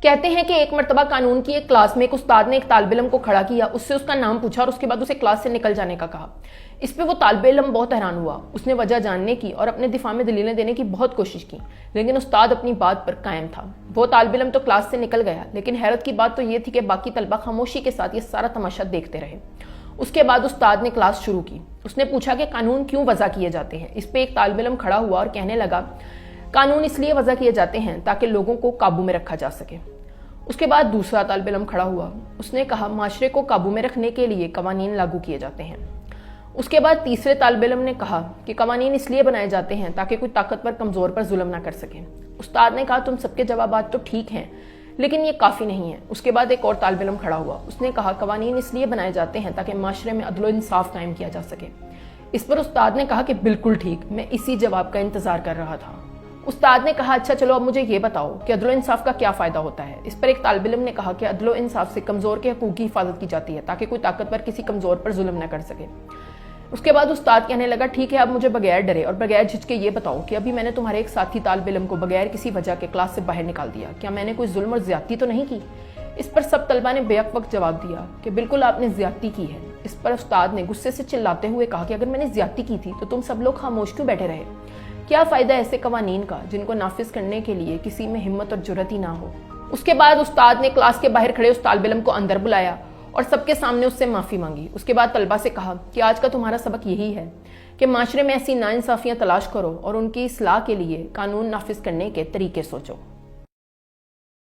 کہتے ہیں کہ ایک مرتبہ قانون کی ایک کلاس میں ایک استاد نے ایک طالب علم کو کھڑا کیا، اس سے اس کا نام پوچھا اور اس کے بعد اسے کلاس سے نکل جانے کا کہا۔ اس پہ وہ طالب علم بہت حیران ہوا۔ اس نے وجہ جاننے کی اور اپنے دفاع میں دلیلیں دینے کی بہت کوشش کی، لیکن استاد اپنی بات پر قائم تھا۔ وہ طالب علم تو کلاس سے نکل گیا، لیکن حیرت کی بات تو یہ تھی کہ باقی طلبہ خاموشی کے ساتھ یہ سارا تماشا دیکھتے رہے۔ اس کے بعد استاد نے کلاس شروع کی۔ اس نے پوچھا کہ قانون کیوں وضع کیے جاتے ہیں۔ اس پہ ایک طالب علم کھڑا ہوا اور کہنے لگا، قانون اس لیے وضع کیے جاتے ہیں تاکہ لوگوں کو قابو میں رکھا جا سکے۔ اس کے بعد دوسرا طالب علم کھڑا ہوا۔ اس نے کہا، معاشرے کو قابو میں رکھنے کے لیے قوانین لاگو کیے جاتے ہیں۔ اس کے بعد تیسرے طالب علم نے کہا کہ قوانین اس لیے بنائے جاتے ہیں تاکہ کوئی طاقتور کمزور پر ظلم نہ کر سکے۔ استاد نے کہا، تم سب کے جوابات تو ٹھیک ہیں، لیکن یہ کافی نہیں ہے۔ اس کے بعد ایک اور طالب علم کھڑا ہوا۔ اس نے کہا، قوانین اس لیے بنائے جاتے ہیں تاکہ معاشرے میں عدل و انصاف قائم کیا جا سکے۔ اس پر استاد نے کہا کہ بالکل ٹھیک، میں اسی جواب کا انتظار کر رہا تھا۔ استاد نے کہا، اچھا چلو اب مجھے یہ بتاؤ کہ عدل و انصاف کا کیا فائدہ ہوتا ہے۔ اس پر ایک طالب علم نے کہا کہ عدل و انصاف سے کمزور کے حقوق کی حفاظت کی جاتی ہے تاکہ کوئی طاقتور کسی کمزور پر ظلم نہ کر سکے۔ اس کے بعد استاد کہنے لگا، ٹھیک ہے اب مجھے بغیر ڈرے اور بغیر جھجکے یہ بتاؤ کہ ابھی میں نے تمہارے ایک ساتھی طالب علم کو بغیر کسی وجہ کے کلاس سے باہر نکال دیا، کیا میں نے کوئی ظلم اور زیادتی تو نہیں کی؟ اس پر سب طلبہ نے بیک وقت جواب دیا کہ بالکل آپ نے زیادتی کی ہے۔ اس پر استاد نے غصے سے چلاتے ہوئے کہا کہ اگر میں نے زیادتی کی تھی تو تم سب لوگ خاموش کیوں بیٹھے رہے؟ کیا فائدہ ایسے قوانین کا جن کو نافذ کرنے کے لیے کسی میں ہمت اور جرأت ہی نہ ہو؟ اس کے بعد استاد نے کلاس کے باہر کھڑے اس طالب علم کو اندر بلایا اور سب کے سامنے اس سے معافی مانگی۔ اس کے بعد طلبہ سے کہا کہ آج کا تمہارا سبق یہی ہے کہ معاشرے میں ایسی ناانصافیاں تلاش کرو اور ان کی اصلاح کے لیے قانون نافذ کرنے کے طریقے سوچو۔